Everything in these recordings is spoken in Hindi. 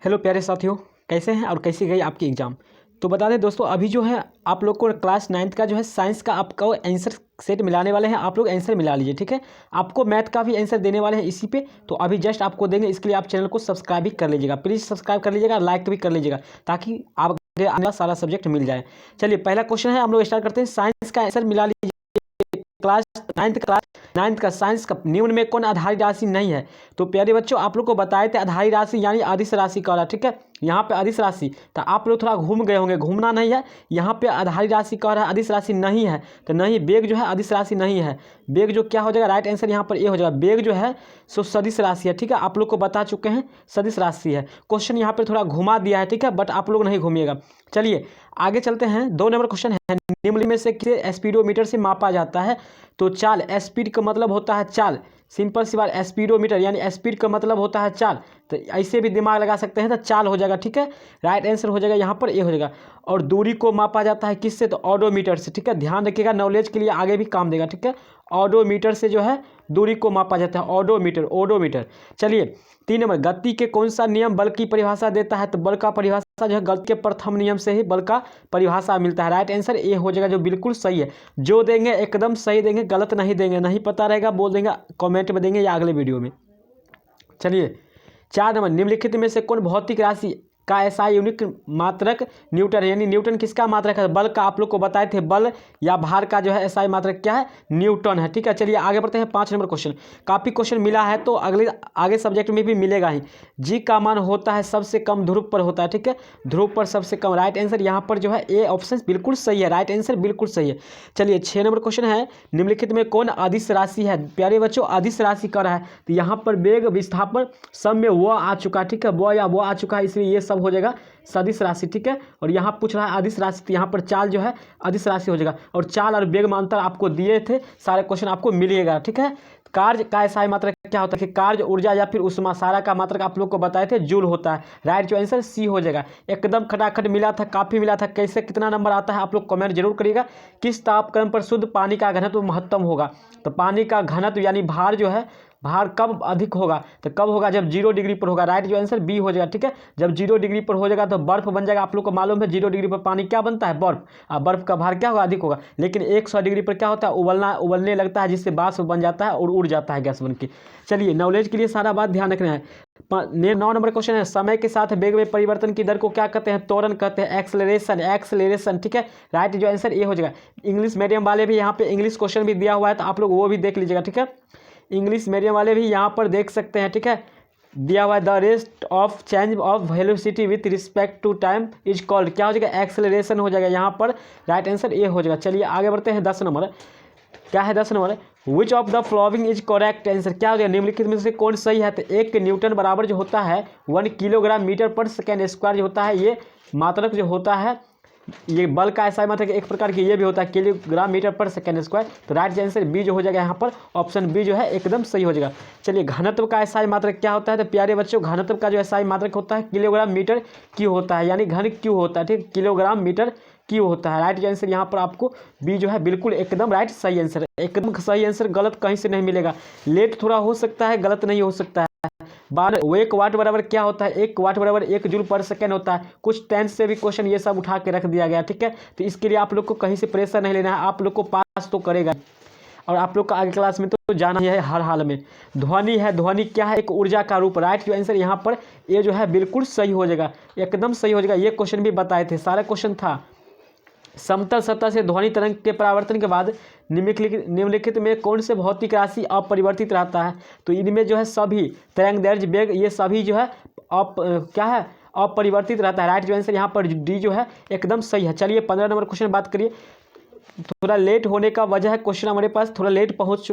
हेलो प्यारे साथियों, कैसे हैं और कैसी गई आपकी एग्ज़ाम। तो बता दें दोस्तों, अभी जो है आप लोग को क्लास 9th का जो है साइंस का आपका आंसर सेट मिलाने वाले हैं। आप लोग आंसर मिला लीजिए, ठीक है। आपको मैथ का भी आंसर देने वाले हैं इसी पे, तो अभी जस्ट आपको देंगे। इसके लिए आप चैनल को सब्सक्राइब भी कर लीजिएगा, प्लीज़ सब्सक्राइब कर लीजिएगा, लाइक भी कर लीजिएगा, ताकि आप आगे आने वाला सारा सब्जेक्ट मिल जाए। चलिए पहला क्वेश्चन है, हम लोग स्टार्ट करते हैं। साइंस का आंसर मिला लीजिए। क्लास नाइन्थ का साइंस का निम्न में कौन आधारित राशि नहीं है। तो प्यारे बच्चों, आप लोग को बताए थे आधारित राशि यानी अदिश राशि का रहा, ठीक है। यहाँ पे अदिश राशि, तो आप लोग थोड़ा घूम गए होंगे, घूमना नहीं है। यहाँ पे आधारित राशि कह रहा है, अदिश राशि नहीं है, तो नहीं, बेग जो है अदिश राशि नहीं है। बेग जो क्या हो जाएगा, राइट आंसर यहाँ पर ए हो जाएगा। बेग जो है सो सदिश राशि है, ठीक है। आप लोग को बता चुके हैं सदिश राशि है। क्वेश्चन यहाँ पर थोड़ा घुमा दिया है, ठीक है, बट आप लोग नहीं घूमिएगा। चलिए आगे चलते हैं। 2 नंबर क्वेश्चन है, निम्न में से किसे स्पीडोमीटर से मापा जाता है। तो चाल, स्पीड का मतलब होता है चाल, सिंपल सी बात। स्पीडोमीटर यानी स्पीड का मतलब होता है चाल, तो ऐसे भी दिमाग लगा सकते हैं, तो चाल हो जाएगा, ठीक है। राइट आंसर हो जाएगा यहाँ पर ए हो जाएगा। और दूरी को मापा जाता है किससे, तो ऑडोमीटर से, ठीक है। ध्यान रखिएगा, नॉलेज के लिए आगे भी काम देगा, ठीक है। ऑडोमीटर से जो है दूरी को मापा जाता है, ओडोमीटर। चलिए 3 नंबर, गति के कौन सा नियम बल की परिभाषा देता है। तो बल का परिभाषा जो है गति के प्रथम नियम से ही बल का परिभाषा मिलता है। राइट आंसर ए हो जाएगा, जो बिल्कुल सही है। जो देंगे एकदम सही देंगे, गलत नहीं देंगे। नहीं पता रहेगा बोल देंगे, कमेंट में देंगे या अगले वीडियो में। चलिए 4 नंबर, निम्नलिखित में से कौन भौतिक राशि का ऐसा यूनिट मात्रक न्यूटन है। यानी न्यूटन किसका मात्रक है, बल का। आप लोग को बताए थे बल या भार का जो है ऐसा मात्रक क्या है, न्यूटन है, ठीक है। चलिए आगे बढ़ते हैं। 5 नंबर क्वेश्चन, काफ़ी क्वेश्चन मिला है, तो आगे सब्जेक्ट में भी मिलेगा ही। जी का मान होता है सबसे कम ध्रुव पर होता है, ठीक है। ध्रुव पर सबसे कम। राइट आंसर यहाँ पर जो है ए ऑप्शन बिल्कुल सही है, राइट आंसर बिल्कुल सही है। चलिए 6 नंबर क्वेश्चन है, निम्नलिखित में कौन अदिश राशि है। प्यारे बच्चों, अदिश राशि कर रहा है, तो यहाँ पर वेग विस्थापन सब में वो आ चुका है, ठीक है। वो या वो आ चुका है, इसलिए ये सब हो जाएगा सदिश राशि, ठीक है। और यहाँ पूछ रहा है अदिश राशि, तो यहाँ पर चाल जो है अदिश राशि हो जाएगा। और चाल और वेग में अंतर आपको दिए थे, सारे क्वेश्चन आपको मिलेगा, ठीक है। कार्य का ऐसा मात्रक क्या होता है कि कार्य, ऊर्जा या फिर उष्मा, सारा का मात्रक आप लोग को बताए थे जूल होता है। राइट जो आंसर सी हो जाएगा। एकदम खटाखट मिला था, काफ़ी मिला था। कैसे कितना नंबर आता है आप लोग कमेंट जरूर करिएगा। किस तापक्रम पर शुद्ध पानी का घनत्व महत्तम होगा। तो पानी का घनत्व यानी भार जो है, भार कब अधिक होगा, तो कब होगा, जब 0 डिग्री पर होगा। राइट जो आंसर बी हो जाएगा, ठीक है। जब 0 डिग्री पर हो जाएगा तो बर्फ बन जाएगा। आप लोग को मालूम है 0 डिग्री पर पानी क्या बनता है, बर्फ। बर्फ का भार क्या होगा, अधिक होगा। लेकिन 100 डिग्री पर क्या होता है, उबलने लगता है, जिससे वाष्प बन जाता है और उड़ जाता है गैस बन के। चलिए नॉलेज के लिए सारा बात ध्यान रखना है। 9 नंबर क्वेश्चन है, समय के साथ वेग में परिवर्तन की दर को क्या कहते हैं, त्वरण कहते हैं, एक्सेलरेशन, ठीक है। राइट जो आंसर ये हो जाएगा। इंग्लिश मीडियम वाले भी यहाँ पे इंग्लिश क्वेश्चन भी दिया हुआ है, तो आप लोग वो भी देख लीजिएगा, ठीक है। इंग्लिश मीडियम वाले भी यहाँ पर देख सकते हैं, ठीक है। दिया हुआ है the rate of change of velocity with respect to time is called, क्या हो जाएगा, एक्सेलरेशन हो जाएगा यहाँ पर। राइट आंसर ये हो जाएगा। चलिए आगे बढ़ते हैं। 10 नंबर क्या है, 10 number, which of the following is correct answer, क्या हो जाएगा, निम्नलिखित में से कौन सही है। तो 1 न्यूटन बराबर जो होता है 1 किलोग्राम मीटर पर सेकेंड स्क्वायर जो होता है, ये मात्रक जो होता है, ये बल का ऐसा मात्रक एक प्रकार की ये भी होता है किलोग्राम मीटर पर सेकेंड स्क्वायर। तो राइट आंसर बी जो हो जाएगा यहाँ पर, ऑप्शन बी जो है एकदम सही हो जाएगा। चलिए घनत्व का ऐसा मात्रक क्या होता है। तो प्यारे बच्चों, घनत्व का जो ऐसा मात्रक होता है किलोग्राम मीटर क्यू होता है, यानी घन क्यू होता है, ठीक, किलोग्राम मीटर क्यू होता है। राइट आंसर यहाँ पर आपको बी जो है बिल्कुल एकदम राइट सही आंसर, एकदम सही आंसर, गलत कहीं से नहीं मिलेगा। लेट थोड़ा हो सकता है, गलत नहीं हो सकता है। 1 वाट बराबर क्या होता है, 1 वाट बराबर 1 जूल पर सेकेंड होता है। कुछ 10th से भी क्वेश्चन ये सब उठा के रख दिया गया, ठीक है। तो इसके लिए आप लोग को कहीं से प्रेशर नहीं लेना है, आप लोग को पास तो करेगा। और आप लोग का आगे क्लास में तो जाना ही है हर हाल में। ध्वनि है, ध्वनि क्या है, एक ऊर्जा का रूप। राइट जो आंसर यहाँ पर ये जो है बिल्कुल सही हो जाएगा, एकदम सही हो जाएगा। ये क्वेश्चन भी बताए थे, सारा क्वेश्चन था। समतल सतह से ध्वनि तरंग के परावर्तन के बाद निम्नलिखित में कौन से भौतिक राशि अपरिवर्तित रहता है। तो इनमें जो है सभी तरंगदैर्घ्य, वेग, ये सभी जो है क्या है, अपरिवर्तित रहता है। राइट जो आंसर यहाँ पर डी जो है एकदम सही है। चलिए 15 नंबर क्वेश्चन बात करिए। थोड़ा लेट होने का वजह है, क्वेश्चन हमारे पास थोड़ा लेट पहुँच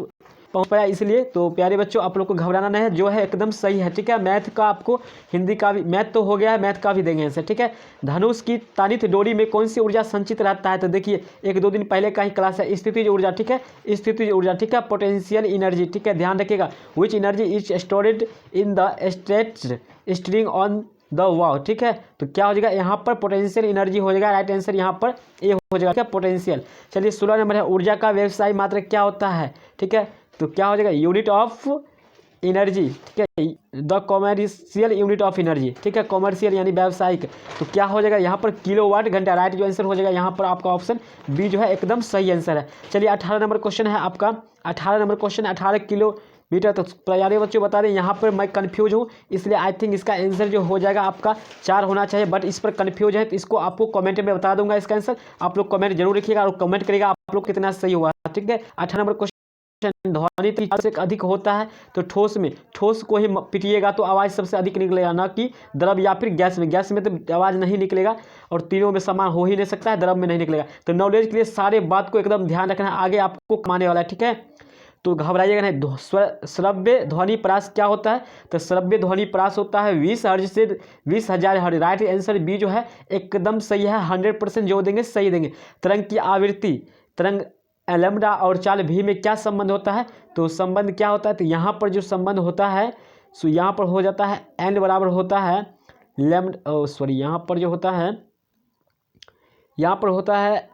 पाया, इसलिए। तो प्यारे बच्चों, आप लोग को घबराना नहीं है, जो है एकदम सही है, ठीक है। मैथ का आपको, हिंदी का भी, मैथ तो हो गया है, मैथ का भी देंगे ऐसे, ठीक है। धनुष की तानित डोरी में कौन सी ऊर्जा संचित रहता है। तो देखिए 1-2 दिन पहले का ही क्लास है, स्थितिज ऊर्जा, ठीक है, स्थितिज ऊर्जा, ठीक है, पोटेंशियल एनर्जी, ठीक है, ध्यान रखिएगा। Which energy is stored in the stretched string on the wave, ठीक है। तो क्या हो जाएगा यहाँ पर, पोटेंशियल एनर्जी हो जाएगा। राइट आंसर यहाँ पर ए हो जाएगा, क्या, पोटेंशियल। चलिए 16 नंबर है, ऊर्जा का व्यवसाय मात्रक क्या होता है, ठीक है। तो क्या हो जाएगा, यूनिट ऑफ एनर्जी, ठीक है, the commercial unit of energy, ठीक है, कॉमर्शियल यानी व्यावसायिक। तो क्या हो जाएगा यहाँ पर किलोवाट घंटा, राइट जो आंसर हो जाएगा यहाँ पर आपका ऑप्शन बी जो है एकदम सही आंसर है। चलिए 18 नंबर क्वेश्चन है आपका, 18 नंबर क्वेश्चन, 18 किलोमीटर। तो प्यारे बच्चों बता दें यहाँ पर मैं कंफ्यूज हूँ, इसलिए आई थिंक इसका आंसर जो हो जाएगा आपका 4 होना चाहिए, बट इस पर कंफ्यूज है तो इसको आपको कमेंट में बता दूंगा इसका आंसर। आप लोग कमेंट जरूर लिखिएगा और कमेंट करिएगा आप लोग कितना सही हुआ, ठीक है। 18 नंबर क्वेश्चन, ध्वनि से अधिक होता है तो ठोस में, ठोस को ही पिटिएगा तो आवाज़ सबसे अधिक निकलेगा, ना कि द्रव या फिर गैस में। गैस में तो आवाज़ नहीं निकलेगा और तीनों में समान हो ही नहीं सकता है, द्रव में नहीं निकलेगा। तो नॉलेज के लिए सारे बात को एकदम ध्यान रखना है, आगे आपको कमाने वाला है, ठीक है। तो घबराइएगा नहीं। श्रव्य ध्वनि परास क्या होता है, तो श्रव्य ध्वनि परास होता है 20 हर्ट्ज से 20,000 हर्ट्ज। राइट आंसर बी जो है एकदम सही है, 100% जो देंगे सही देंगे। तरंग की आवृत्ति, तरंग लैम्डा और चाल भी में क्या संबंध होता है, तो संबंध क्या होता है, तो यहाँ पर जो संबंध होता है सो यहाँ पर हो जाता है एन बराबर होता है यहाँ पर जो होता है, यहाँ पर होता है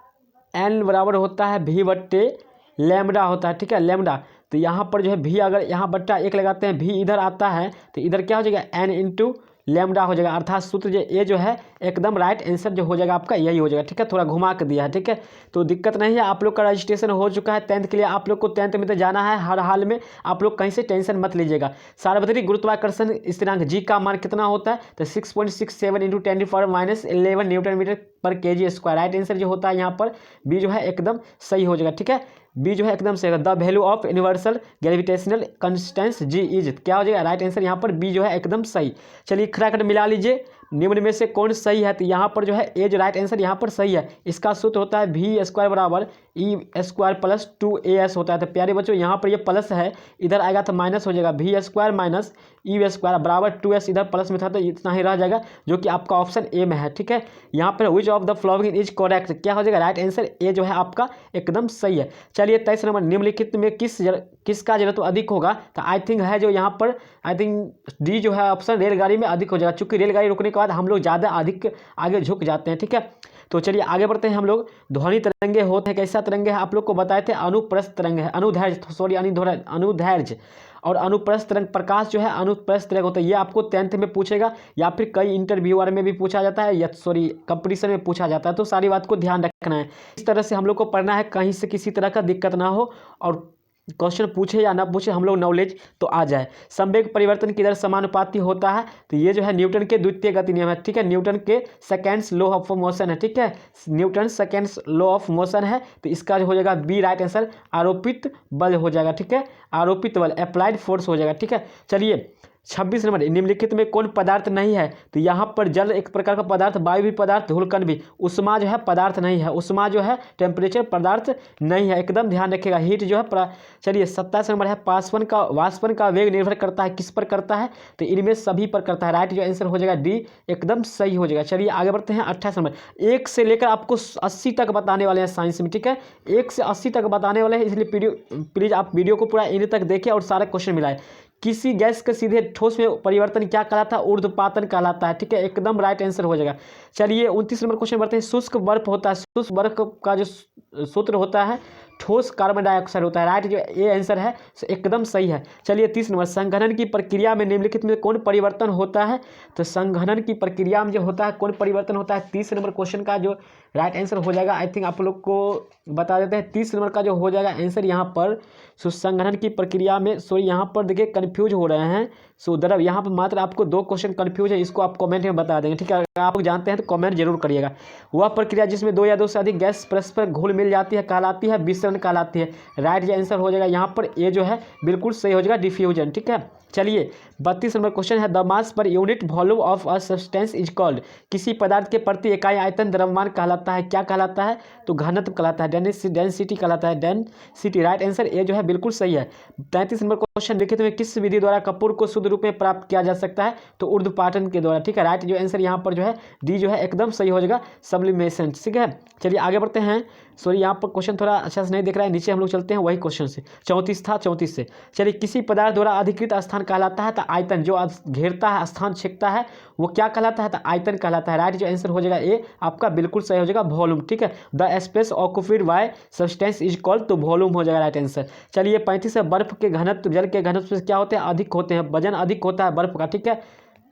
एन बराबर होता है भी बट्टे लैम्डा होता है, ठीक है, लैम्डा। तो यहाँ पर जो है भी, अगर यहाँ बट्टा 1 लगाते हैं, भी इधर आता है तो इधर क्या हो जाएगा एन इंटू लैम्डा हो जाएगा, अर्थात सूत्र जो ये जो है एकदम राइट आंसर जो हो जाएगा आपका यही हो जाएगा, ठीक है। थोड़ा घुमा कर दिया है, ठीक है, तो दिक्कत नहीं है। आप लोग का रजिस्ट्रेशन हो चुका है 10th के लिए, आप लोग को 10th में तो जाना है हर हाल में, आप लोग कहीं से टेंशन मत लीजिएगा। सार्वत्रिक गुरुत्वाकर्षण स्थिरांक जी का मान कितना होता है, तो 6.67 इंटू 10⁻11 न्यूटन मीटर पर केजी स्क्वायर। राइट आंसर जो होता है यहाँ पर बी जो है एकदम सही हो जाएगा, ठीक है, बी जो है एकदम सही। The value of universal gravitational constants G is, क्या हो जाएगा राइट आंसर यहाँ पर बी जो है एकदम सही। चलिए खराखट मिला लीजिए, निम्न में से कौन सही है, तो यहाँ पर जो है ए जो राइट आंसर यहाँ पर सही है। इसका सूत्र होता है वी स्क्वायर बराबर ई स्क्वायर प्लस 2as होता है। तो प्यारे बच्चों यहाँ पर ये प्लस है, इधर आएगा तो माइनस हो जाएगा, v square minus e square बराबर 2s, इधर प्लस में था तो इतना ही रह जाएगा, जो कि आपका ऑप्शन ए में है, ठीक है। यहाँ पर which of the following is correct, क्या हो जाएगा राइट आंसर ए जो है आपका एकदम सही है। चलिए 23 नंबर, निम्नलिखित में किसका जरूरत अधिक होगा, तो आई थिंक है जो यहाँ पर आई थिंक डी जो है ऑप्शन रेलगाड़ी में अधिक हो जाएगा, चूंकि रेलगाड़ी रुकने के बाद हम लोग ज़्यादा अधिक आगे झुक जाते हैं, ठीक है। तो चलिए आगे बढ़ते हैं हम लोग। ध्वनि तरंगे होते हैं, कैसा तरंगे है आप लोग को बताए थे, अनुप्रस्थ तरंग है, अनुदैर्घ्य और अनुप्रस्थ तरंग। प्रकाश जो है अनुप्रस्थ तरंग होता है, ये आपको 10th में पूछेगा या फिर कई इंटरव्यूअर में भी पूछा जाता है, या कंपटीशन में पूछा जाता है, तो सारी बात को ध्यान रखना है। इस तरह से हम लोग को पढ़ना है, कहीं से किसी तरह का दिक्कत ना हो और क्वेश्चन पूछे या ना पूछे हम लोग नॉलेज तो आ जाए। संवेग परिवर्तन किधर समानुपाती होता है, तो ये जो है न्यूटन के द्वितीय गति नियम है, ठीक है, न्यूटन के सेकेंड्स लॉ ऑफ मोशन है, ठीक है, Newton seconds law of motion है। तो इसका जो हो जाएगा बी राइट आंसर, आरोपित बल हो जाएगा, ठीक है, आरोपित बल अप्लाइड फोर्स हो जाएगा, ठीक है। चलिए 26 नंबर, निम्नलिखित में कौन पदार्थ नहीं है, तो यहाँ पर जल एक प्रकार का पदार्थ, वायु भी पदार्थ, धूलकण भी। उष्मा जो है पदार्थ नहीं है, उष्मा जो है टेम्परेचर पदार्थ नहीं है, एकदम ध्यान रखिएगा। हीट जो है चलिए 27 नंबर है, वाष्पन का वेग निर्भर करता है किस पर करता है, तो इनमें सभी पर करता है। राइट जो आंसर हो जाएगा डी एकदम सही हो जाएगा। चलिए आगे बढ़ते हैं 28 नंबर, 1 से लेकर आपको 80 तक बताने वाले हैं साइंस में, ठीक है, 1 से 80 तक बताने वाले हैं, इसलिए प्लीज आप वीडियो को पूरा इन तक देखिए और सारे क्वेश्चन मिलाए। किसी गैस के सीधे ठोस में परिवर्तन क्या कहलाता है, ऊर्ध्वपातन कहलाता है, ठीक है, एकदम राइट आंसर हो जाएगा। चलिए 29 नंबर क्वेश्चन बढ़ते हैं। शुष्क बर्फ होता है, शुष्क बर्फ का जो सूत्र होता है ठोस कार्बन डाइऑक्साइड होता है। राइट जो ये आंसर है एकदम सही है। चलिए 30 नंबर, संघनन की प्रक्रिया में निम्नलिखित में कौन परिवर्तन होता है, तो संघनन की प्रक्रिया में जो होता है कौन परिवर्तन होता है, 30 नंबर क्वेश्चन का जो राइट आंसर हो जाएगा, आई थिंक आप लोग को बता देते हैं 30 नंबर का जो हो जाएगा आंसर यहाँ पर। संघनन की प्रक्रिया में यहाँ पर देखिए कन्फ्यूज हो रहे हैं, द्रव यहाँ पर मात्र आपको 2 क्वेश्चन कन्फ्यूज है, इसको आप कमेंट में बता देंगे, ठीक है, अगर आप लोग जानते हैं तो कमेंट जरूर करिएगा। वह प्रक्रिया जिसमें 2 या 2 से अधिक गैस परस्पर घुल मिल जाती है कहलाती है विसरण कहलाती है। राइट जो आंसर हो जाएगा यहाँ पर ए जो है बिल्कुल सही हो जाएगा, डिफ्यूजन, ठीक है। चलिए 32 नंबर क्वेश्चन है, the mass per unit volume of a substance is called, किसी पदार्थ के प्रति इकाई आयतन द्रव्यमान कहलाता है, क्या कहलाता है, तो घनत्व कहलाता है, डेंसिटी कहलाता है, डेंसिटी। राइट आंसर ए जो है बिल्कुल सही है। 33 नंबर क्वेश्चन, लिखित में किस विधि द्वारा कपूर को शुद्ध रूप में प्राप्त किया जा सकता है, तो ऊर्ध्वपातन के द्वारा, ठीक है। राइट जो आंसर यहाँ पर जो है डी जो है एकदम सही हो जाएगा, सब्लिमेशन, ठीक है। चलिए आगे बढ़ते हैं, यहाँ पर क्वेश्चन थोड़ा अच्छा से नहीं दिख रहा है, नीचे हम लोग चलते हैं वही क्वेश्चन से, 34 था, 34 से। चलिए किसी पदार्थ द्वारा अधिकृत स्थान कहलाता है? तो आयतन। जो घेरता है, स्थान छेदता है, वो क्या कहलाता है? तो आयतन कहलाता है। राइट जो आंसर हो जाएगा ए आपका बिल्कुल सही हो जाएगा, वॉल्यूम। ठीक है, the space occupied by substance is called, तो वॉल्यूम हो जाएगा राइट आंसर। चलिए 35 है, बर्फ के घनत्व जल के घनत्व से क्या होते हैं? अधिक होते हैं, वजन अधिक होता है बर्फ का। ठीक है,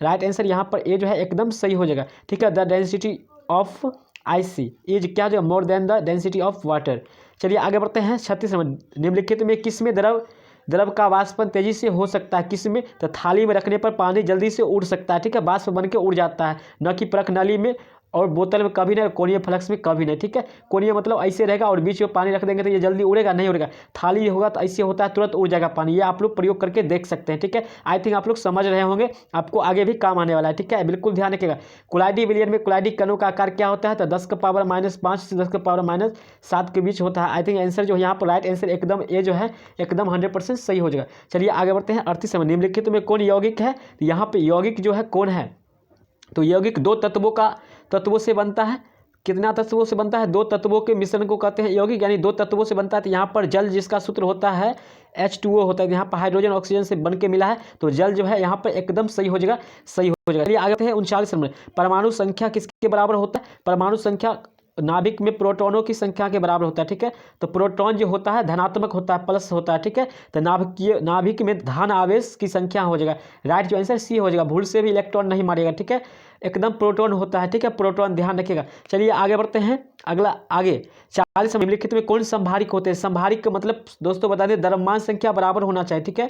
राइट आंसर यहाँ पर ए जो है एकदम सही हो जाएगा। ठीक है, the density of IC is क्या जो more than the density of water. चलिए आगे बढ़ते हैं। 36 नंबर, निम्नलिखित में किसमें द्रव का वाष्पन तेजी से हो सकता है? किसमें? तो थाली में रखने पर पानी जल्दी से उड़ सकता है। ठीक है, वाष्प बन के उड़ जाता है, न कि परख नली में और बोतल में कभी नहीं, कोनीय फ्लक्स में कभी नहीं। ठीक है, कोनीय मतलब ऐसे रहेगा और बीच में पानी रख देंगे तो ये जल्दी उड़ेगा नहीं, उड़ेगा। थाली होगा तो ऐसे होता है, तुरंत उड़ जाएगा पानी। ये आप लोग प्रयोग करके देख सकते हैं। ठीक है, आई थिंक आप लोग समझ रहे होंगे, आपको आगे भी काम आने वाला है। ठीक है, बिल्कुल ध्यान रखिएगा। कुलाइडी विलियन में कुलाइडी कणों का आकार क्या होता है? तो 10⁻⁻5 से 10⁻7 के बीच होता है। आई थिंक आंसर जो यहाँ पर राइट आंसर एकदम ए जो है एकदम 100% सही हो जाएगा। चलिए आगे बढ़ते हैं। 38 नंबर, निम्नलिखित में कौन यौगिक है? तो यहाँ पे यौगिक जो है कौन है? तो यौगिक दो तत्वों से बनता है। कितना तत्वों से बनता है? दो तत्वों के मिश्रण को कहते हैं यौगिक, यानी दो तत्वों से बनता है। तो यहाँ पर जल जिसका सूत्र होता है H2O होता है, यहाँ पर हाइड्रोजन ऑक्सीजन से बन के मिला है, तो जल जो है यहाँ पर एकदम सही हो जाएगा, सही हो जाएगा। चलिए आगे हैं 39 नंबर, परमाणु संख्या किसके बराबर होता है? परमाणु संख्या नाभिक में प्रोटॉनों की संख्या के बराबर होता है। ठीक है, तो प्रोटॉन जो होता है धनात्मक होता है, प्लस होता है। ठीक है, तो नाभिक में धन आवेश की संख्या हो जाएगा। राइट जो आंसर सी हो जाएगा, भूल से भी इलेक्ट्रॉन नहीं मारेगा। ठीक है, एकदम प्रोटॉन होता है। ठीक है, प्रोटॉन ध्यान रखिएगा। चलिए आगे बढ़ते हैं। अगला आगे 40 निम्नलिखित में कौन संभारिक होते हैं? संभारिक का मतलब दोस्तों बता दें, द्रव्यमान संख्या बराबर होना चाहिए। ठीक है,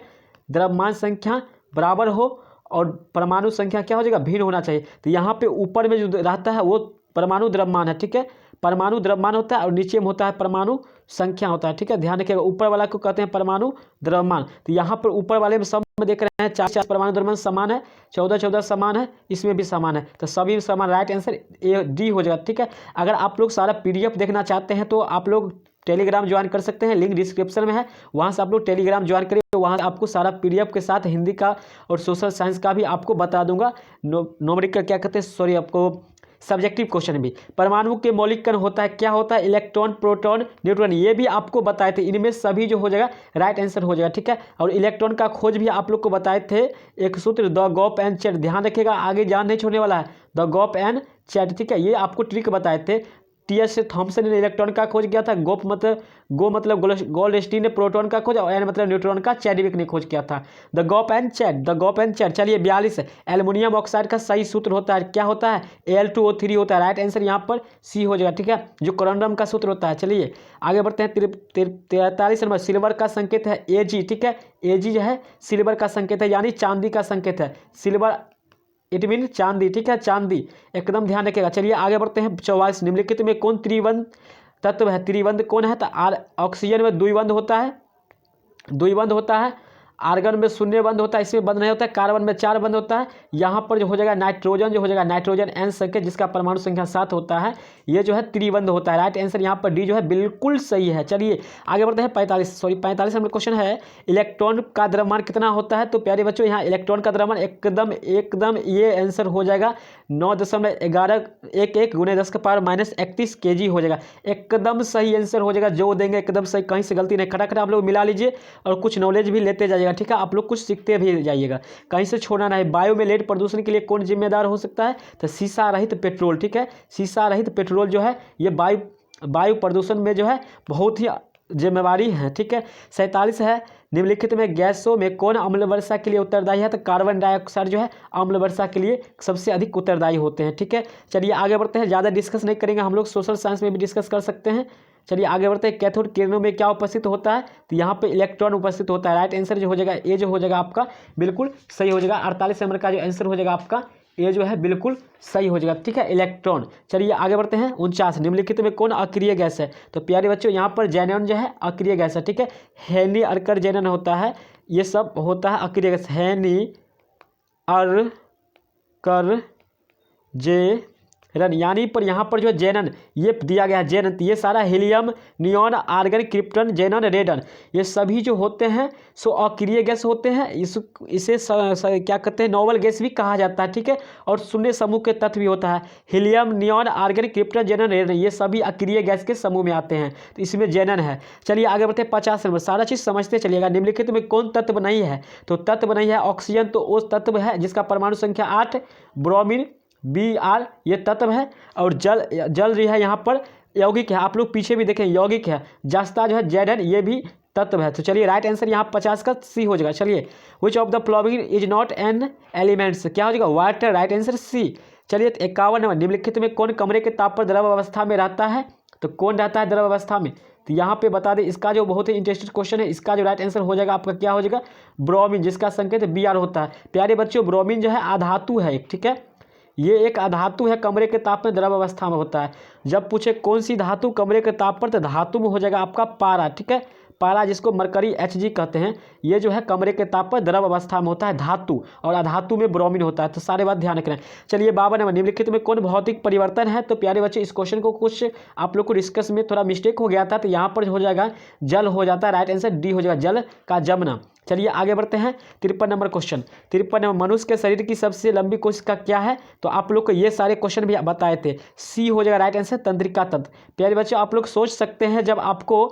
द्रव्यमान संख्या बराबर हो और परमाणु संख्या क्या हो जाएगा? भिन्न होना चाहिए। तो यहाँ पे ऊपर में जो रहता है वो परमाणु द्रव्यमान है। ठीक है, परमाणु द्रव्यमान होता है और नीचे में होता है परमाणु संख्या होता है। ठीक है, ध्यान रखिएगा, ऊपर वाला को कहते हैं परमाणु द्रव्यमान। तो यहाँ पर ऊपर वाले में सब में देख रहे हैं 4 परमाणु द्रव्यमान समान है, 14 समान है, इसमें भी समान है, तो सभी समान। राइट आंसर ए डी हो जाएगा। ठीक है, अगर आप लोग सारा PDF देखना चाहते हैं तो आप लोग टेलीग्राम ज्वाइन कर सकते हैं, लिंक डिस्क्रिप्शन में है, वहाँ से आप लोग टेलीग्राम ज्वाइन करिए, तो वहाँ आपको सारा PDF के साथ हिंदी का और सोशल साइंस का भी आपको बता दूंगा। न्यूमेरिकल क्या कहते हैं, सॉरी, आपको सब्जेक्टिव क्वेश्चन भी। परमाणु के मौलिक कण होता है, क्या होता है? इलेक्ट्रॉन, प्रोटॉन, न्यूट्रॉन, ये भी आपको बताए थे। इनमें सभी जो हो जाएगा राइट आंसर हो जाएगा। ठीक है, और इलेक्ट्रॉन का खोज भी आप लोग को बताए थे, एक सूत्र द गॉप एंड चैट, ध्यान रखिएगा, आगे जान नहीं छोड़ने वाला है, द गॉप एंड चैट। ठीक है, ये आपको ट्रिक बताए थे। TS थॉम्सन ने इलेक्ट्रॉन का खोज किया था, गो मतलब गोल्डस्टीन ने प्रोटॉन का खोज, और एन मतलब न्यूट्रॉन का चैडविक ने खोज किया था। The gap and chat. चलिए 42, एल्युमिनियम ऑक्साइड का सही सूत्र होता है, क्या होता है? Al2O3 होता है। राइट आंसर यहाँ पर सी हो जाएगा। ठीक है, जो कोरंडम का सूत्र होता है। चलिए आगे बढ़ते हैं। 43 नंबर, सिल्वर का संकेत है Ag। ठीक है, Ag जो है सिल्वर का संकेत है, यानी चांदी का संकेत है। सिल्वर इट मीन चांदी। ठीक है, चांदी एकदम ध्यान रखिएगा। चलिए आगे बढ़ते हैं। 44, निम्नलिखित में कौन त्रिबंध तत्व है? त्रिबंध कौन है? तो ऑक्सीजन में द्विबंध होता है, आर्गन में शून्य बंध होता है, इसमें बंद नहीं होता है, कार्बन में 4 बंद होता है। यहाँ पर जो हो जाएगा नाइट्रोजन, जो हो जाएगा नाइट्रोजन N संकेत, जिसका परमाणु संख्या 7 होता है, ये जो है त्रिबंध होता है। राइट आंसर यहाँ पर डी जो है बिल्कुल सही है। चलिए आगे बढ़ते हैं। 45 नंबर क्वेश्चन है, इलेक्ट्रॉन का द्रव्यमान कितना होता है? तो प्यारे बच्चों यहाँ इलेक्ट्रॉन का द्रव्यमान एकदम ये आंसर हो जाएगा 9.11 × 10⁻³ kg हो जाएगा। एकदम सही आंसर हो जाएगा, जो देंगे एकदम सही, कहीं से गलती नहीं। खटाखट आप लोग मिला लीजिए और कुछ नॉलेज भी लेते जाइएगा। ठीक है, आप लोग कुछ सीखते भी जाइएगा, कहीं से छोड़ना नहीं। वायु में लेड प्रदूषण के लिए कौन जिम्मेदार हो सकता है? तो शीशा रहित पेट्रोल। ठीक है, शीशा रहित पेट्रोल जो है ये वायु प्रदूषण में जो है बहुत ही जिम्मेवारी है। ठीक है, 47 है, निम्नलिखित में गैसों में कौन अम्ल वर्षा के लिए उत्तरदायी है? तो कार्बन डाइऑक्साइड जो है अम्ल वर्षा के लिए सबसे अधिक उत्तरदायी होते हैं। ठीक है, चलिए आगे बढ़ते हैं। ज़्यादा डिस्कस नहीं करेंगे हम लोग, सोशल साइंस में भी डिस्कस कर सकते हैं। चलिए आगे बढ़ते हैं। कैथोड किरणों में क्या उपस्थित होता है? तो यहाँ पे इलेक्ट्रॉन उपस्थित होता है। राइट आंसर जो हो जाएगा ए जो हो जाएगा आपका बिल्कुल सही हो जाएगा। 48 नंबर का जो आंसर हो जाएगा आपका ए जो है बिल्कुल सही हो जाएगा। ठीक है, इलेक्ट्रॉन। चलिए आगे बढ़ते हैं। 49, निम्नलिखित में कौन अक्रिय गैस है? तो प्यारे बच्चों यहाँ पर जेनॉन जो है अक्रिय गैस है। ठीक है, हेनी अर्कर जेनन होता है, ये सब होता है अक्रिय गैस। हेनी अर्कर रन यानी पर यहाँ पर जो है जेनन ये दिया गया है जेनन, ये सारा हीलियम, नियॉन, आर्गन, क्रिप्टन, जेनन, रेडन ये सभी जो होते हैं सो अक्रिय गैस होते हैं। इसे क्या कहते हैं नोबल गैस भी कहा जाता है, ठीक है। और शून्य समूह के तत्व भी होता है, हीलियम, नियॉन, आर्गन, क्रिप्टन, जेनन, रेडन ये सभी अक्रिय गैस के समूह में आते हैं, तो इसमें जेनन है। चलिए आगे बढ़ते हैं 50 नंबर, सारा चीज़ समझते चलिएगा। निम्नलिखित में कौन तत्व नहीं है, तो तत्व नहीं है ऑक्सीजन, तो वो तत्व है जिसका परमाणु संख्या 8, ब्रोमीन Br ये तत्व है। और जल जल जो है यहाँ पर यौगिक है, आप लोग पीछे भी देखें यौगिक है। जस्ता जो है Zn ये भी तत्व है। तो चलिए राइट आंसर यहाँ 50 का सी हो जाएगा। चलिए which of the following is not an elements, क्या हो जाएगा वाटर, राइट आंसर सी। चलिए 51 नंबर, निम्नलिखित में कौन कमरे के ताप पर द्रव अवस्था में रहता है, तो कौन रहता है द्रव अवस्था में, तो यहाँ पे बता दें इसका जो बहुत ही इंटरेस्टिंग क्वेश्चन है, इसका जो राइट आंसर हो जाएगा आपका क्या हो जाएगा ब्रोमीन, जिसका संकेत Br होता है। प्यारे बच्चों ब्रोमीन जो है अधातु है एक, ठीक है, ये एक अधातु है, कमरे के ताप में द्रव अवस्था में होता है। जब पूछे कौन सी धातु कमरे के ताप पर, तो धातु में हो जाएगा आपका पारा, ठीक है, पारा जिसको मरकरी Hg कहते हैं, ये जो है कमरे के ताप पर द्रव अवस्था में होता है धातु, और अधातु में ब्रोमीन होता है। तो सारे बात ध्यान रखना है। चलिए 52 नंबर, निम्नलिखित में कौन भौतिक परिवर्तन है, तो प्यारे बच्चे इस क्वेश्चन को कुछ आप लोग को डिस्कस में थोड़ा मिस्टेक हो गया था, तो यहाँ पर हो जाएगा जल हो जाता है, राइट आंसर डी हो जाएगा जल का जमना। चलिए आगे बढ़ते हैं 53 नंबर क्वेश्चन। 53 नंबर, मनुष्य के शरीर की सबसे लंबी कोशिका क्या है, तो आप लोग को ये सारे क्वेश्चन भी बताए थे, सी हो जाएगा राइट आंसर तंत्रिका तंत्र। प्यारे बच्चों आप लोग सोच सकते हैं जब आपको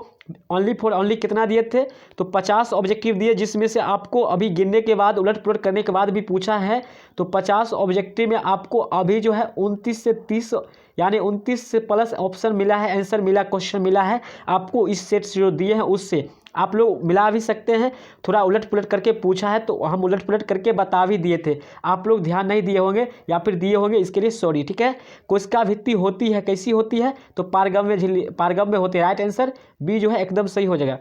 ओनली कितना दिए थे, तो 50 ऑब्जेक्टिव दिए, जिसमें से आपको अभी गिनने के बाद उलट पुलट करने के बाद भी पूछा है, तो 50 ऑब्जेक्टिव में आपको अभी जो है 29 से 30 यानी 29 से प्लस ऑप्शन मिला है, आंसर मिला, क्वेश्चन मिला है आपको इस सेट से जो दिए हैं उससे आप लोग मिला भी सकते हैं। थोड़ा उलट पुलट करके पूछा है तो हम उलट पुलट करके बता भी दिए थे, आप लोग ध्यान नहीं दिए होंगे या फिर दिए होंगे, इसके लिए सॉरी, ठीक है। कोशिका भित्ति होती है, कैसी होती है, तो पारगम्य झिल्ली, पारगम्य होती है, राइट आंसर बी जो है एकदम सही हो जाएगा।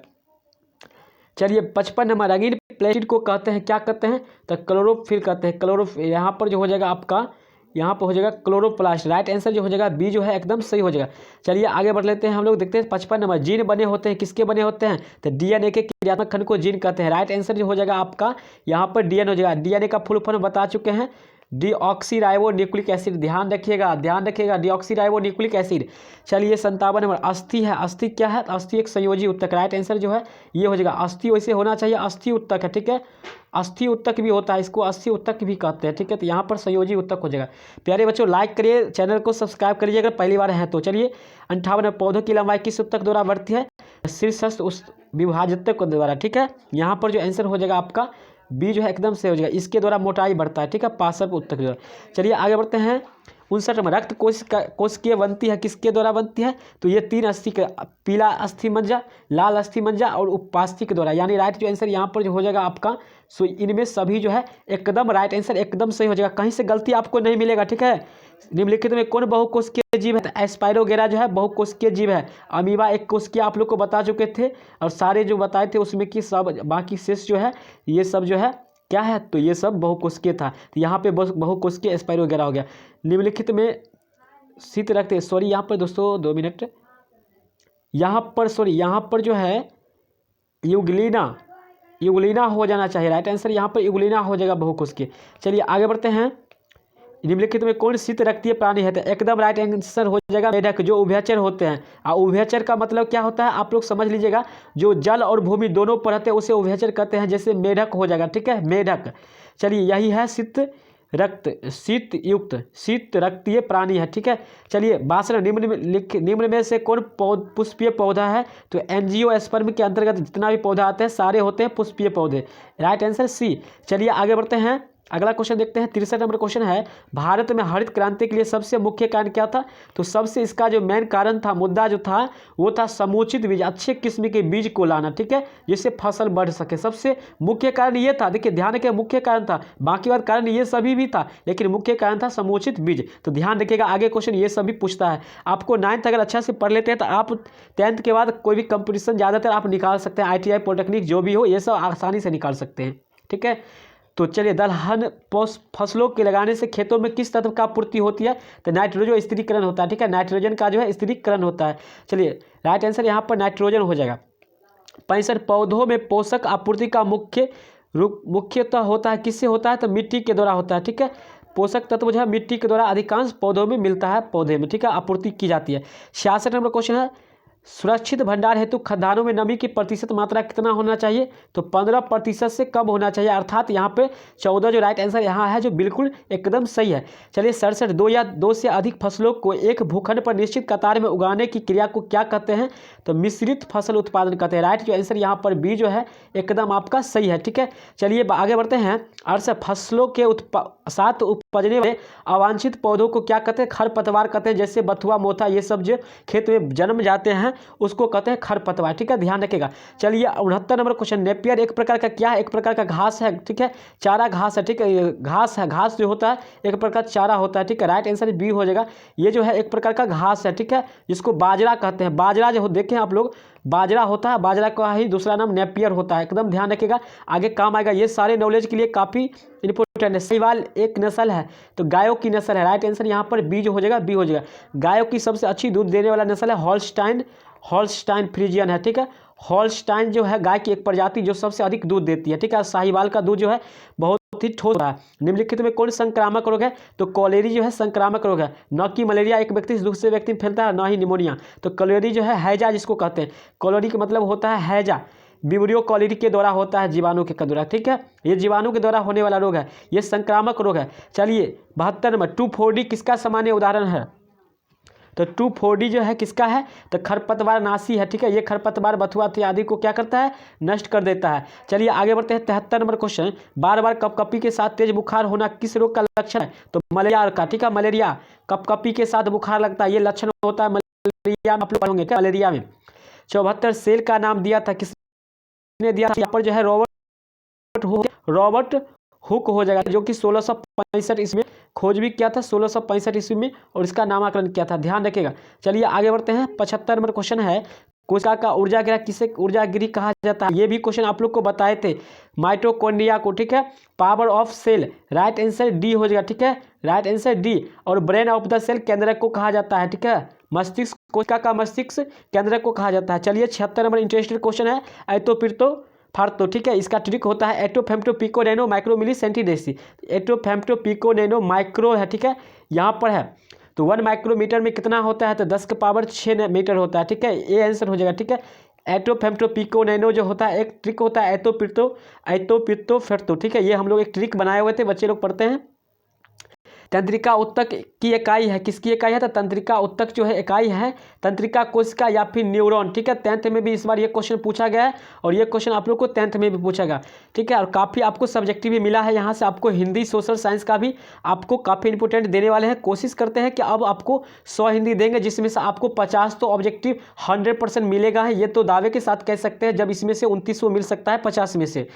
चलिए 55 नंबर, रंगीन प्लेटिड को कहते हैं, क्या कहते हैं, तो क्लोरोफिल कहते हैं, यहाँ पर जो हो जाएगा आपका यहाँ पर हो जाएगा क्लोरोप्लास्ट, राइट आंसर जो हो जाएगा बी जो है एकदम सही हो जाएगा। चलिए आगे बढ़ लेते हैं, हम लोग देखते हैं 55 नंबर, जीन बने होते हैं, किसके बने होते हैं, तो डीएनए के क्रियात्मक खंड को जीन कहते हैं, राइट आंसर जो हो जाएगा आपका यहाँ पर डीएनए हो जाएगा। डीएनए का फुल फॉर्म बता चुके हैं, डीऑक्सीराइबो न्यूक्लिक एसिड, ध्यान रखिएगा डीऑक्सीराइबो न्यूक्लिक एसिड। चलिए 57 नंबर, अस्थि है, अस्थि क्या है, अस्थि एक संयोजी उत्तक, राइट आंसर जो है ये हो जाएगा, अस्थि वैसे होना चाहिए अस्थि उत्तक है, ठीक है, अस्थि उत्तक भी होता है, इसको अस्थि उत्तक भी कहते हैं, ठीक है, तो यहाँ पर संयोजी उत्तक हो जाएगा। प्यारे बच्चों लाइक करिए, चैनल को सब्सक्राइब करिए अगर पहली बार है तो। चलिए 58 पौधों की लंबाई किस उत्तक द्वारा बढ़ती है, शीर्षस्थ उस विभाजक द्वारा, ठीक है, यहाँ पर जो आंसर हो जाएगा आपका बी जो है एकदम से हो जाएगा, इसके द्वारा मोटाई बढ़ता है, ठीक है, पार्श्व उत्तक द्वारा। चलिए आगे बढ़ते हैं 59 में, रक्त कोशिकीय बनती है, किसके द्वारा बनती है, तो ये 3 अस्थि के, पीला अस्थि मंजा, लाल अस्थि मंजा और उपास्थि के द्वारा, यानी राइट जो आंसर यहाँ पर जो हो जाएगा आपका, सो इनमें सभी जो है एकदम राइट आंसर एकदम सही हो जाएगा, कहीं से गलती आपको नहीं मिलेगा, ठीक है। निम्नलिखित में कौन बहुकोशिकीय जीव है, तो एस्पायरोगेरा जो है बहुकोशिकीय जीव है। अमीबा एक कोशिकीय आप लोग को बता चुके थे, और सारे जो बताए थे उसमें कि सब बाकी शेष जो है ये सब जो है क्या है, तो ये सब बहुकोशिकीय था, तो यहाँ पे बहुकोशिकीय एस्पायरोगेरा हो गया। निम्नलिखित में शीत रक्त, सॉरी यहाँ पर दोस्तों 2 मिनट, यहाँ पर सॉरी यहाँ पर जो है यूग्लिना हो जाना चाहिए, राइट आंसर यहाँ पर यूग्लिना हो जाएगा बहुकोशिकीय। चलिए आगे बढ़ते हैं, निम्नलिखित में कौन शीत रक्तीय प्राणी है, तो एकदम राइट आंसर हो जाएगा मेढक, जो उभयचर होते हैं। और उभयचर का मतलब क्या होता है आप लोग समझ लीजिएगा, जो जल और भूमि दोनों पर रहते हैं उसे उभयचर कहते हैं, जैसे मेढक हो जाएगा, ठीक है, मेढक। चलिए यही है शीत रक्तीय प्राणी है, ठीक है। चलिए 62 निम्न में से कौन पुष्पीय पौधा है, तो एंजियोस्पर्म के अंतर्गत जितना भी पौधा आते हैं सारे होते हैं पुष्पीय पौधे, राइट आंसर सी। चलिए आगे बढ़ते हैं, अगला क्वेश्चन देखते हैं, 63 नंबर क्वेश्चन है, भारत में हरित क्रांति के लिए सबसे मुख्य कारण क्या था, तो सबसे इसका जो मेन कारण था, मुद्दा जो था वो था समुचित बीज, अच्छे किस्म के बीज को लाना, ठीक है, जिससे फसल बढ़ सके, सबसे मुख्य कारण ये था। देखिए ध्यान रखिए मुख्य कारण था, बाकी बात कारण ये सभी भी था, लेकिन मुख्य कारण था समुचित बीज। तो ध्यान रखिएगा आगे क्वेश्चन ये सभी पूछता है, आपको 9th अगर अच्छा से पढ़ लेते हैं तो आप 10th के बाद कोई भी कंपटीशन ज़्यादातर आप निकाल सकते हैं, ITI पॉलिटेक्निक जो भी हो ये सब आसानी से निकाल सकते हैं, ठीक है। तो चलिए दलहन फसलों के लगाने से खेतों में किस तत्व का आपूर्ति होती है, तो नाइट्रोजन स्थिरीकरण होता है, ठीक है, नाइट्रोजन का जो है स्थिरीकरण होता है। चलिए राइट आंसर यहाँ पर नाइट्रोजन हो जाएगा। 65 पौधों में पोषक आपूर्ति का मुख्यतः होता है, किससे होता है, तो मिट्टी के द्वारा होता है, ठीक है, पोषक तत्व जो है मिट्टी के द्वारा अधिकांश पौधों में मिलता है, पौधे में, ठीक है, आपूर्ति की जाती है। 66 नंबर क्वेश्चन है, सुरक्षित भंडार हेतु खदानों में नमी की प्रतिशत मात्रा कितना होना चाहिए? तो 15% से कम होना चाहिए, अर्थात यहाँ पे 14 जो राइट आंसर यहाँ है जो बिल्कुल एकदम सही है। चलिए 67, 2 या 2 से अधिक फसलों को एक भूखंड पर निश्चित कतार में उगाने की क्रिया को क्या कहते हैं? तो मिश्रित फसल उत्पादन कहते हैं। राइट जो आंसर यहाँ पर बी जो है एकदम आपका सही है, ठीक है। चलिए आगे बढ़ते हैं। 68, फसलों के साथ उपजने वाले अवांछित पौधों को क्या कहते हैं? खरपतवार कहते हैं। जैसे बथुआ, मोथा, ये सब जो खेत में जन्म जाते हैं उसको कहते हैं खरपतवार, ठीक है, ध्यान रखिएगा। चलिए 69 नंबर क्वेश्चन, नेपियर एक प्रकार का क्या है? एक प्रकार का घास है, ठीक है, चारा घास है, ठीक है, घास है, घास जो होता है एक प्रकार चारा होता है, ठीक है, राइट आंसर बी हो जाएगा। ये जो है एक प्रकार का घास है, ठीक है, जिसको बाजरा कहते हैं। बाजरा जो देखें आप लोग, बाजरा होता है, बाजरा का ही दूसरा नाम नेपियर होता है, एकदम ध्यान रखिएगा, आगे काम आएगा। ये सारे नॉलेज के लिए काफ़ी इंपॉर्टेंट है। साहिवाल एक नस्ल है, तो गायों की नस्ल है, राइट आंसर यहाँ पर बी जो हो जाएगा, बी हो जाएगा। गायों की सबसे अच्छी दूध देने वाला नस्ल है हॉल्स्टाइन फ्रीजियन है, ठीक है। हॉल्स्टाइन जो है गाय की एक प्रजाति जो सबसे अधिक दूध देती है, ठीक है। साहिवाल का दूध जो है बहुत ही ठोस है। निम्नलिखित में कौन संक्रामक रोग है? तो कॉलेरी जो है संक्रामक रोग है, न कि मलेरिया एक व्यक्ति से दूसरे व्यक्ति में फैलता है, न ही निमोनिया। तो कॉलेरी जो है हैजा जिसको कहते हैं, कॉलेरी का मतलब होता है हैजा, विब्रियो कॉलेरी के द्वारा होता है, जीवाणु के द्वारा, ठीक है, ये जीवाणु के द्वारा होने वाला रोग है, ये संक्रामक रोग है। चलिए 72 नंबर, 2,4-D किसका सामान्य उदाहरण है? तो 2,4-D जो है किसका है? तो खरपतवार नाशी है, ठीक है, ये खरपतवार बथुआ इत्यादि को क्या करता है? नष्ट कर देता है। चलिए आगे बढ़ते हैं। 73 नंबर क्वेश्चन, बार बार कपकपी के साथ तेज बुखार होना किस रोग का लक्षण है? तो मलेरिया का, ठीक है, मलेरिया, कपकपी के साथ बुखार लगता है, ये लक्षण होता है मलेरिया में, आप लोग पढ़ोगे क्या मलेरिया में। 74, सेल का नाम दिया था किसने दिया था? यहाँ पर जो है रॉबर्ट हुक हो जाएगा, जो कि 1665 ईस्वी में खोज भी किया था, 1665 ईस्वी में, और इसका नामकरण किया था, ध्यान रखिएगा। चलिए आगे बढ़ते हैं। 75 नंबर क्वेश्चन है, कोशिका का ऊर्जा गृह किसे ऊर्जा गृह कहा जाता है? ये भी क्वेश्चन आप लोग को बताए थे, माइटोकॉन्ड्रिया को, ठीक है। Power of cell, right answer D हो जाएगा, ठीक है, राइट आंसर डी। और ब्रेन ऑफ द सेल केंद्रक को कहा जाता है, ठीक है, मस्तिष्क, कोशिका का मस्तिष्क केंद्रक को कहा जाता है। चलिए 76 नंबर इंटरेस्टेड क्वेश्चन है, एटोपिर्तो फार्तो, ठीक है, इसका ट्रिक होता है एटोफेम्टो पिको नैनो माइक्रो मिली सेंटीडेसी। एटोफेम्टो पिको नैनो माइक्रो है, ठीक है, यहाँ पर है। तो 1 माइक्रोमीटर में कितना होता है? तो 10 के पावर 6 मीटर होता है, ठीक है, ये आंसर हो जाएगा, ठीक है। एटोफेम्टो पिको नैनो जो होता है एक ट्रिक होता है एटोपिर्तो फेर्तो, ठीक है, ये हम लोग एक ट्रिक बनाए हुए थे, बच्चे लोग पढ़ते हैं। तंत्रिका उत्तक की इकाई है, किसकी इकाई है? तो तंत्रिका उत्तक जो है इकाई है तंत्रिका कोशिका या फिर न्यूरॉन, ठीक है। 10th में भी इस बार ये क्वेश्चन पूछा गया है, और ये क्वेश्चन आप लोग को 10th में भी पूछा गया, ठीक है। और काफ़ी आपको सब्जेक्टिव भी मिला है, यहाँ से आपको हिंदी सोशल साइंस का भी आपको काफ़ी इंपॉर्टेंट देने वाले हैं। कोशिश करते हैं कि अब आपको 100 हिंदी देंगे, जिसमें से आपको 50 तो ऑब्जेक्टिव 100% मिलेगा है, ये तो दावे के साथ कह सकते हैं, जब इसमें से 29 मिल सकता है 50 में से।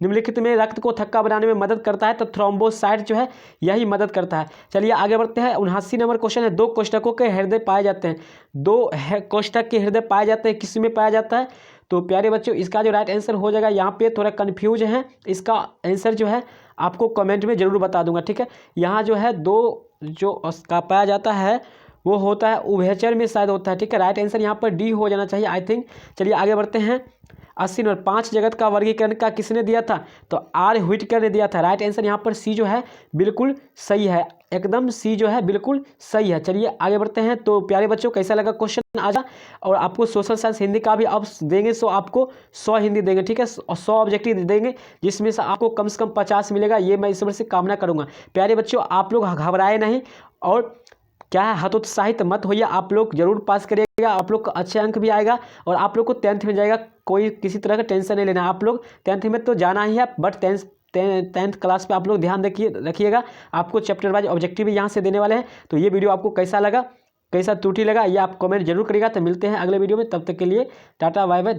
निम्नलिखित में रक्त को थक्का बनाने में मदद करता है, तो थ्रोम्बोसाइट जो है यही मदद करता है। चलिए आगे बढ़ते हैं। 79 नंबर क्वेश्चन है, 2 कोष्ठकों के हृदय पाए जाते हैं, 2 कोष्ठक के हृदय पाए जाते हैं, किस में पाया जाता है? तो प्यारे बच्चों इसका जो राइट आंसर हो जाएगा, यहाँ पे थोड़ा कन्फ्यूज है, इसका आंसर जो है आपको कमेंट में जरूर बता दूंगा, ठीक है। यहाँ जो है 2 जो उसका पाया जाता है वो होता है उभयचर में शायद होता है, ठीक है, राइट आंसर यहाँ पर डी हो जाना चाहिए आई थिंक। चलिए आगे बढ़ते हैं। 80 नंबर, 5 जगत का वर्गीकरण का किसने दिया था? तो आर व्हिटकर ने दिया था, राइट आंसर यहाँ पर सी जो है बिल्कुल सही है, एकदम सी जो है बिल्कुल सही है। चलिए आगे बढ़ते हैं। तो प्यारे बच्चों कैसा लगा क्वेश्चन आज? और आपको सोशल साइंस हिंदी का भी अब देंगे, सो आपको 100 हिंदी देंगे, ठीक है, 100 ऑब्जेक्टिव देंगे, जिसमें से आपको कम से कम 50 मिलेगा, ये मैं ईश्वर से कामना करूँगा। प्यारे बच्चों आप लोग घबराए नहीं, और क्या है हतोत्साहित मत होइए, आप लोग जरूर पास करिएगा, आप लोग को अच्छे अंक भी आएगा, और आप लोग को 10th में जाएगा, कोई किसी तरह का टेंशन नहीं लेना। आप लोग 10th में तो जाना ही है, बट 10th क्लास पे आप लोग ध्यान रखिएगा, आपको चैप्टर वाइज ऑब्जेक्टिव भी यहाँ से देने वाले हैं। तो ये वीडियो आपको कैसा लगा, कैसा त्रुटि लगा, ये आप कमेंट जरूर करिएगा। तो मिलते हैं अगले वीडियो में, तब तक के लिए टाटा बाय बाय।